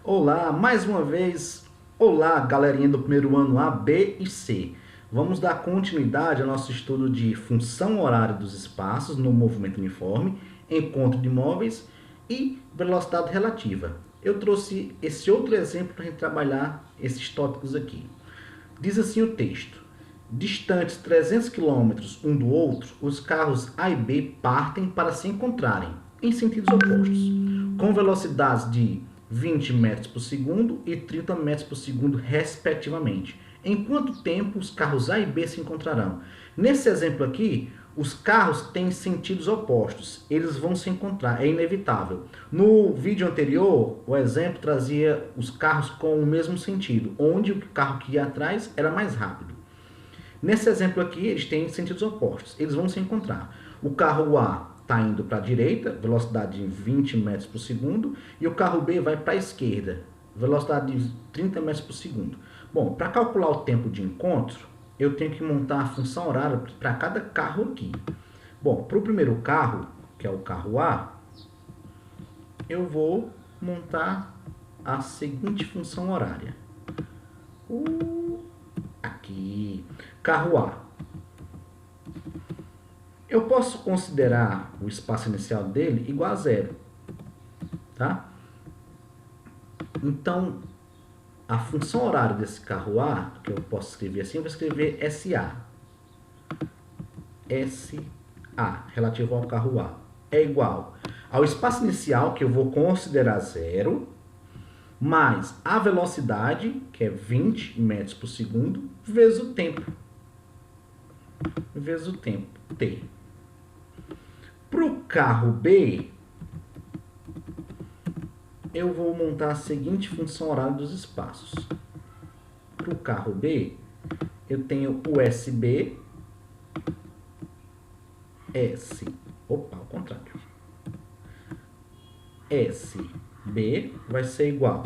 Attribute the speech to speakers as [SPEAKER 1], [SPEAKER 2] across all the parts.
[SPEAKER 1] Olá, mais uma vez. Olá, galerinha do primeiro ano A, B e C. Vamos dar continuidade ao nosso estudo de função horária dos espaços no movimento uniforme, encontro de móveis e velocidade relativa. Eu trouxe esse outro exemplo para a gente trabalhar esses tópicos aqui. Diz assim o texto: distantes 300 km um do outro, os carros A e B partem para se encontrarem em sentidos opostos, com velocidades de 20 metros por segundo e 30 metros por segundo, respectivamente. Em quanto tempo os carros A e B se encontrarão? Nesse exemplo aqui, os carros têm sentidos opostos, eles vão se encontrar, é inevitável. No vídeo anterior, o exemplo trazia os carros com o mesmo sentido, onde o carro que ia atrás era mais rápido. Nesse exemplo aqui, eles têm sentidos opostos, eles vão se encontrar. O carro A está indo para a direita, velocidade de 20 metros por segundo, e o carro B vai para a esquerda, velocidade de 30 metros por segundo. Bom, para calcular o tempo de encontro, eu tenho que montar a função horária para cada carro aqui. Bom, para o primeiro carro, que é o carro A, eu vou montar a seguinte função horária. Aqui, carro A. Eu posso considerar o espaço inicial dele igual a zero, tá? Então, a função horária desse carro A, que eu posso escrever assim, eu vou escrever SA. SA, relativo ao carro A, é igual ao espaço inicial, que eu vou considerar zero, mais a velocidade, que é 20 metros por segundo, vezes o tempo. Vezes o tempo, T. Para o carro B, eu vou montar a seguinte função horária dos espaços. Para o carro B, eu tenho o SB, ao contrário. SB vai ser igual.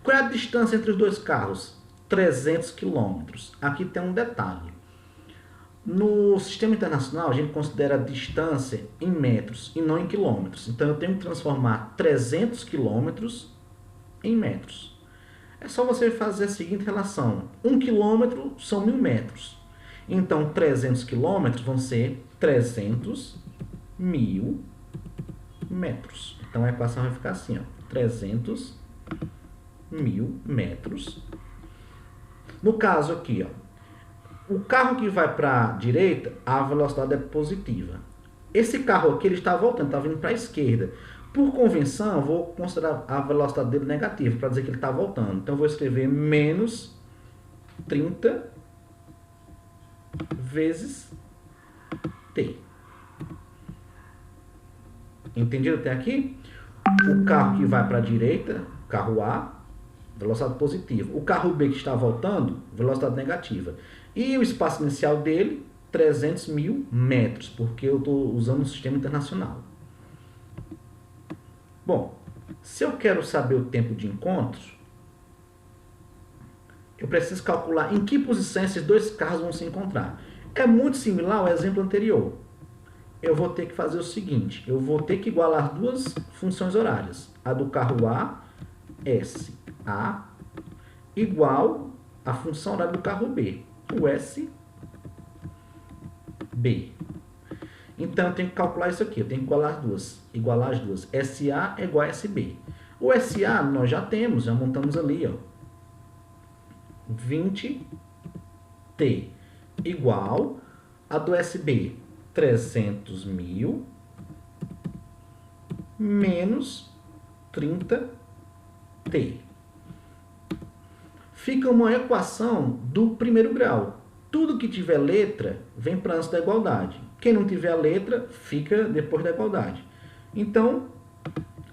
[SPEAKER 1] Qual é a distância entre os dois carros? 300 km. Aqui tem um detalhe. No sistema internacional, a gente considera a distância em metros e não em quilômetros. Então, eu tenho que transformar 300 quilômetros em metros. É só você fazer a seguinte relação. 1 quilômetro são 1000 metros. Então, 300 quilômetros vão ser 300.000 metros. Então, a equação vai ficar assim, ó, 300.000 metros. No caso aqui, ó, o carro que vai para a direita, a velocidade é positiva. Esse carro aqui, ele está voltando, está vindo para a esquerda. Por convenção, eu vou considerar a velocidade dele negativa, para dizer que ele está voltando. Então, eu vou escrever menos 30 vezes T. Entendido até aqui? O carro que vai para a direita, carro A, velocidade positiva. O carro B que está voltando, velocidade negativa. E o espaço inicial dele, 300.000 metros, porque eu estou usando um sistema internacional. Bom, se eu quero saber o tempo de encontro, eu preciso calcular em que posição esses dois carros vão se encontrar. É muito similar ao exemplo anterior. Eu vou ter que fazer o seguinte, eu vou ter que igualar duas funções horárias. A do carro A, SA, igual à função horária do carro B, o SB. Então, eu tenho que calcular isso aqui, eu tenho que igualar as duas. SA é igual a SB. O SA nós já temos, já montamos ali, ó, 20T igual a do SB, 300.000 menos 30T. Fica uma equação do primeiro grau. Tudo que tiver letra vem para antes da igualdade. Quem não tiver a letra fica depois da igualdade. Então,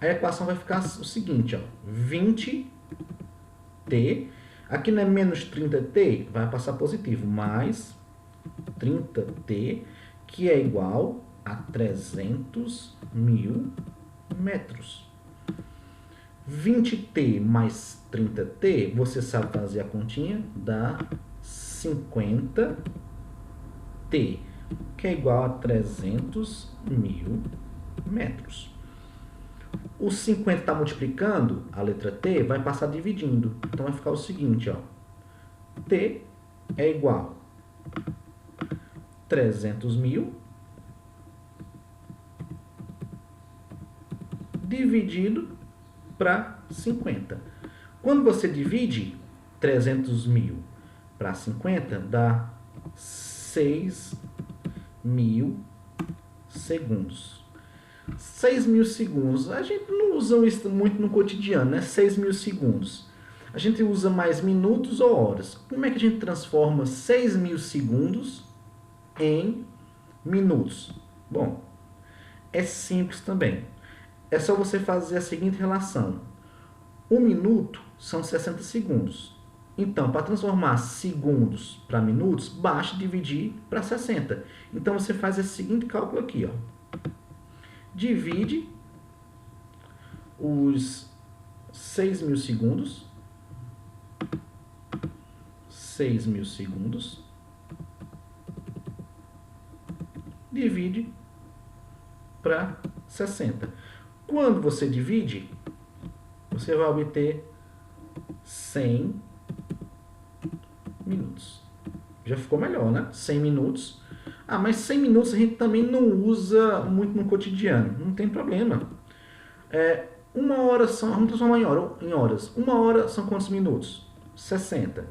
[SPEAKER 1] a equação vai ficar o seguinte, ó, 20T, aqui não é menos 30T, vai passar positivo, mais 30T, que é igual a 300.000 metros. 20T mais 30T, você sabe fazer a continha, dá 50T, que é igual a 300.000 metros. O 50 está multiplicando, a letra T vai passar dividindo. Então vai ficar o seguinte, ó. T é igual a 300.000 dividido para 50. Quando você divide 300.000 para 50, dá 6.000 segundos. 6.000 segundos, a gente não usa isso muito no cotidiano, né? 6.000 segundos. A gente usa mais minutos ou horas. Como é que a gente transforma 6.000 segundos em minutos? Bom, é simples também. É só você fazer a seguinte relação. 1 minuto são 60 segundos. Então, para transformar segundos para minutos, basta dividir para 60. Então, você faz esse seguinte cálculo aqui, ó. Divide os 6.000 segundos, 6.000 segundos, divide para 60. Quando você divide, você vai obter 100 minutos. Já ficou melhor, né? 100 minutos. Ah, mas 100 minutos a gente também não usa muito no cotidiano. Não tem problema. Uma hora são... Vamos transformar em horas. Uma hora são quantos minutos? 60.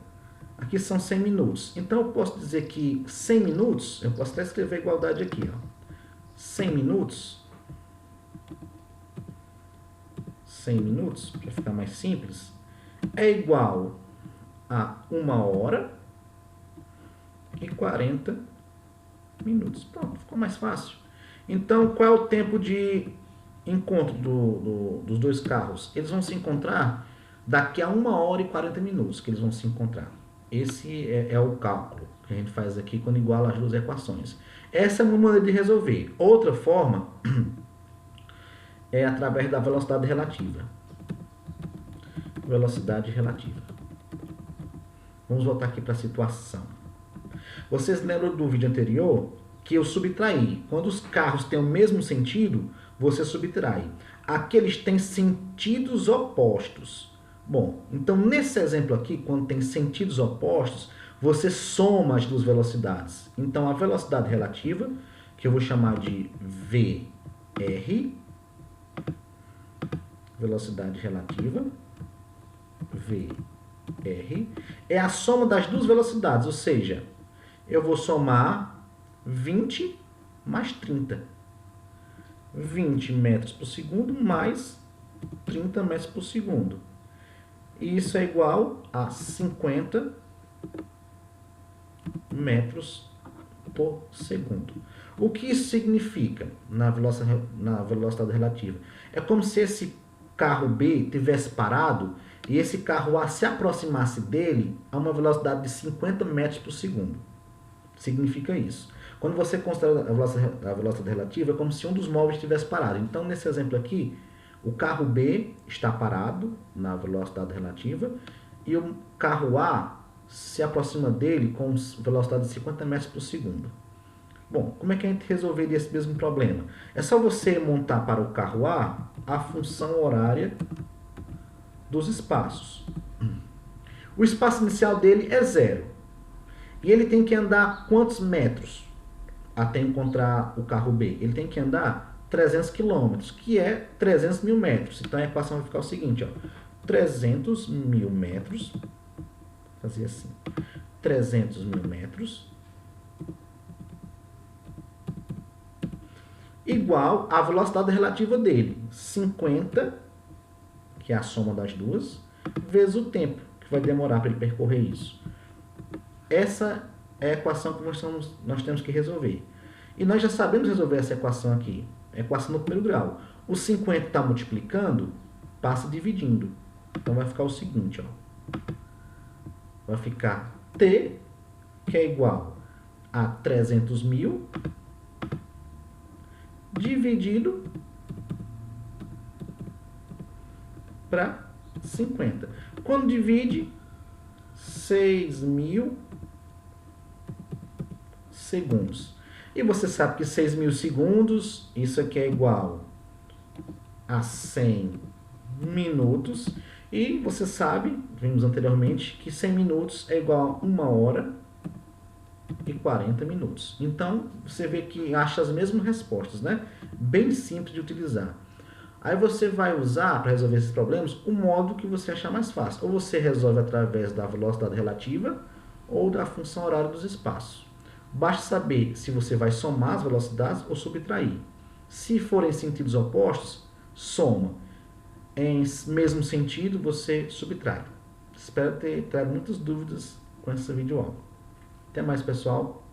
[SPEAKER 1] Aqui são 100 minutos. Então, eu posso dizer que 100 minutos... Eu posso até escrever a igualdade aqui, ó. 100 minutos... 100 minutos, para ficar mais simples, é igual a 1 hora e 40 minutos. Pronto, ficou mais fácil. Então, qual é o tempo de encontro dos dois carros? Eles vão se encontrar daqui a 1 hora e 40 minutos que eles vão se encontrar. Esse é o cálculo que a gente faz aqui quando iguala as duas equações. Essa é uma maneira de resolver. Outra forma é através da velocidade relativa. Velocidade relativa. Vamos voltar aqui para a situação. Vocês lembram do vídeo anterior que eu subtraí? Quando os carros têm o mesmo sentido, você subtrai. Aqui eles têm sentidos opostos. Bom, então nesse exemplo aqui, quando tem sentidos opostos, você soma as duas velocidades. Então a velocidade relativa, que eu vou chamar de VR, velocidade relativa, VR, é a soma das duas velocidades, ou seja, eu vou somar 20 mais 30. 20 metros por segundo mais 30 metros por segundo. E isso é igual a 50 metros por segundo. O que isso significa na velocidade relativa? É como se esse carro B tivesse parado e esse carro A se aproximasse dele a uma velocidade de 50 metros por segundo. Significa isso. Quando você considera a velocidade relativa, é como se um dos móveis tivesse parado. Então, nesse exemplo aqui, o carro B está parado na velocidade relativa e o carro A se aproxima dele com velocidade de 50 metros por segundo. Bom, como é que a gente resolveria esse mesmo problema? É só você montar para o carro a função horária dos espaços. O espaço inicial dele é 0. E ele tem que andar quantos metros até encontrar o carro B? Ele tem que andar 300 km, que é 300.000 metros. Então a equação vai ficar o seguinte, ó. 300.000 metros, vou fazer assim, 300.000 metros igual à velocidade relativa dele, 50, que é a soma das duas, vezes o tempo que vai demorar para ele percorrer isso. Essa é a equação que nós temos que resolver. E nós já sabemos resolver essa equação aqui, a equação no primeiro grau. O 50 está multiplicando, passa dividindo. Então vai ficar o seguinte, ó. Vai ficar T, que é igual a 300.000 dividido para 50. Quando divide, 6.000 segundos. E você sabe que 6.000 segundos, isso aqui é igual a 100 minutos. E você sabe, vimos anteriormente, que 100 minutos é igual a 1 hora e 40 minutos. Então, você vê que acha as mesmas respostas, né? Bem simples de utilizar. Aí você vai usar, para resolver esses problemas, o modo que você achar mais fácil. Ou você resolve através da velocidade relativa ou da função horária dos espaços. Basta saber se você vai somar as velocidades ou subtrair. Se forem sentidos opostos, soma. Em mesmo sentido, você subtrai. Espero ter trazido muitas dúvidas com essa videoaula. Até mais, pessoal.